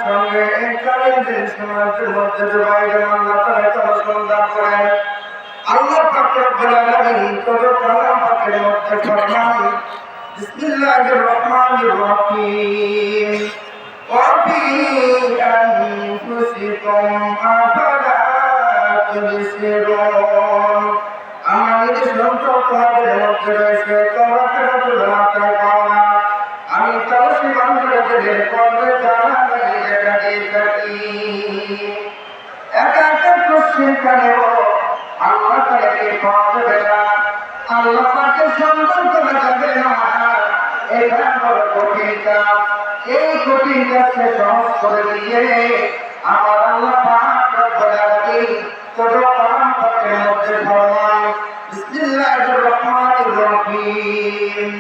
সঙ্গে সমাজের মধ্যে আল্লাহ পাক রব্বুল আলামিন কত কালাম পাকের মধ্যে ফরমান বিসমিল্লাহির রহমানির রহিম ওয়া ফি আনফুসিকুম আফালা তুবসিরুন আমার নিদর্শন তোমাদের মধ্যে রয়েছে তোমরা কেন বুঝো না আমি তাওসি বান্দাদের কর্মে জানা থাকি একা একা প্রশ্ন করেও আল্লাহ তাকে পাওয়া যাবে না, আল্লাহ তাকে সন্ধান করা যাবে না। এটা বড় কঠিন কাজ। এই কঠিন কাজকে সহজ করে দিয়ে আমার আল্লাহ পাক রব্বুল আলামিন কোরআন পাকের মধ্যে ফরমান বিসমিল্লাহির রহমানির রহিম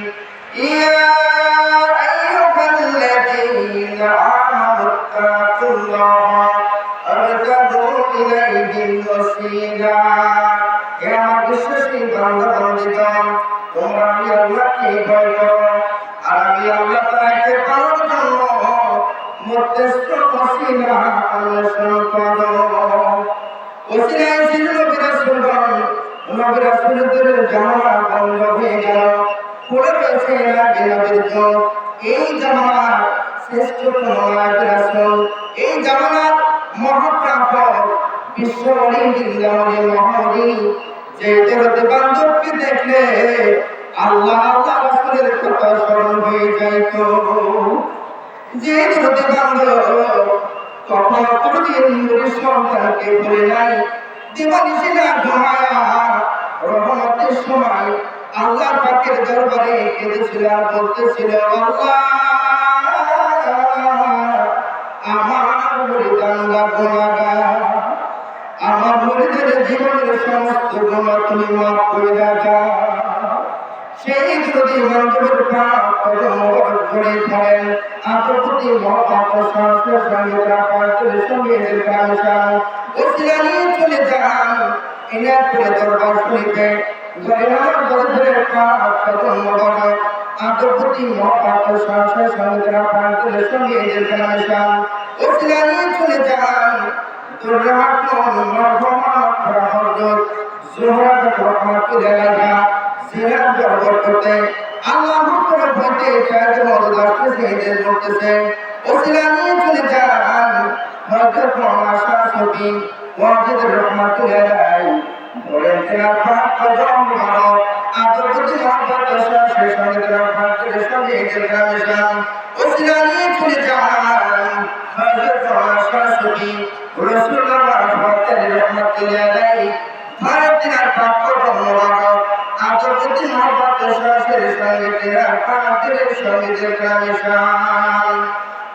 ইয়া আইয়ুহাল্লাযীনা আমানু তাকুল্লাহা আবতাগু ইলাইহিল ওয়াসিলা হে আমার বিশ্বাসী বান্দা-বান্দীগণ তোমরা আমি আল্লাহকে ভয় করো আর আমি আল্লাহ তাআলাকে পাওয়ার জন্য মধ্যস্থ ওসিলা অনুসরণ করো। ওসিলা ছিল নবী রাসূলগণ, নবী রাসূলদের জামানা বন্ধ হয়ে গেল, পড়ে রয়েছে নবীর যুগ। এই জামানার শ্রেষ্ঠতম নবী রাসূল, এই জামানার মহাপ্রাপক বিশ্ব মহানবী যে জগতে বান্ধবকে দেখলে আল্লাহ আল্লাহ রাসূলের কথা স্মরণ হয়ে যাইত। যে জগতে বান্ধব কখনো কোনদিন নিজের সন্তানকে ভুলে নাই, দিবানিশি না ঘুমায়া রহমতের সময় আল্লাহ পাকের দরবারে কেঁদেছিল আর বলতেছিল আল্লাহ আমার মুরিদানরা গুনাহগার, আমার মুরিদের জীবনের সমস্ত গুনাহ তুমি মাফ করে দাও। সেই যদি বান্ধবের পাপ কদম ধরে ধরেন আত্মপ্রতি মহব্বত সংস্কার সঙ্গে রাখার সঙ্গে কামসান ওসিলা নিয়ে চলে যান এনার করে দরবার শরীফে ঘরে আমার দরবারের পাপ কদম আত্মপ্রতি মহব্বত সংস্কার সঙ্গে রাখার সঙ্গে কামসান ওসিলা নিয়ে চলে যান দুর্রাত মরহমাত হযরত জোহরা রহমাতুল্লাহ আলাইহা সিরাত বরকতে আল্লাহু তাআলা বলতে চায় মদদাসকে সেজদা করতেছে ওসিলা নিয়ে চলে যান হযরত মাওলানা শাহসুদ্দিন ওয়াজিদ রহমাতুল্লাহ আলাইহি বলেন তেনার পাক কদম মুবারক আত্মপ্রতি মহব্বত শেষ সঙ্গে রাখার সঙ্গে কামসান ওসিলা নিয়ে চলে যান হযরত মাওলানা শাহসুদ্দিন রাসূলুল্লাহ রহমাতুল্লাহ আলাইহি ভারতের পাক কদম মুবারক আত্মপ্রতি মহব্বত শেষ সঙ্গে রাখার সঙ্গে কামসান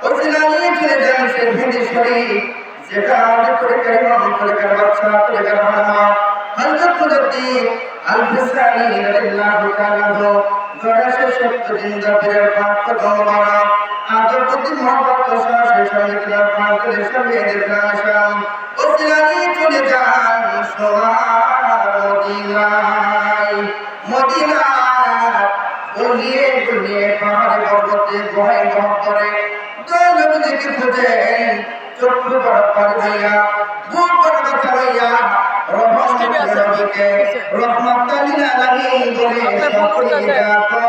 ওসিলা নিয়ে চলে যান সেই হাদিস শরীফ যেটা আমাদের পরিকার ইমাম পরিকার বাদশা পরিকার হালামা হযরত মুজাদ্দিদ আল-ফিসানি রাদিয়াল্লাহু তাআলা গড়াশে সত্য জিন্দাবিরের পাক কদম মুবারক আত্মপ্রতি মহব্বত শেষ সঙ্গে রাখার সঙ্গে কামসান ওসিলা নিয়ে চলে যান সোনার মদিনায়। মদিনার গলিয়ে গলিয়ে পাহাড়ে পর্বতে গুহায় গহ্বরে নবীকে খুঁজেন চক্ষু বড় পানি হইয়া বুক বড় ব্যথা হইয়া নবীকে রহমাতুল আলামিন বলে সকলে ডাকিয়া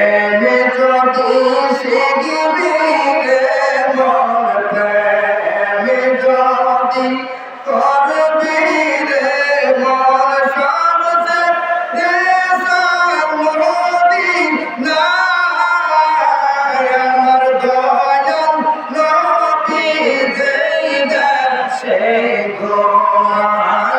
প্রেমে যদি শিখবি রে মন প্রেমে যদি করবি রে মন সবসে দেশার মোদি না আমার দয়াল নবী যেই দেশে ঘোরা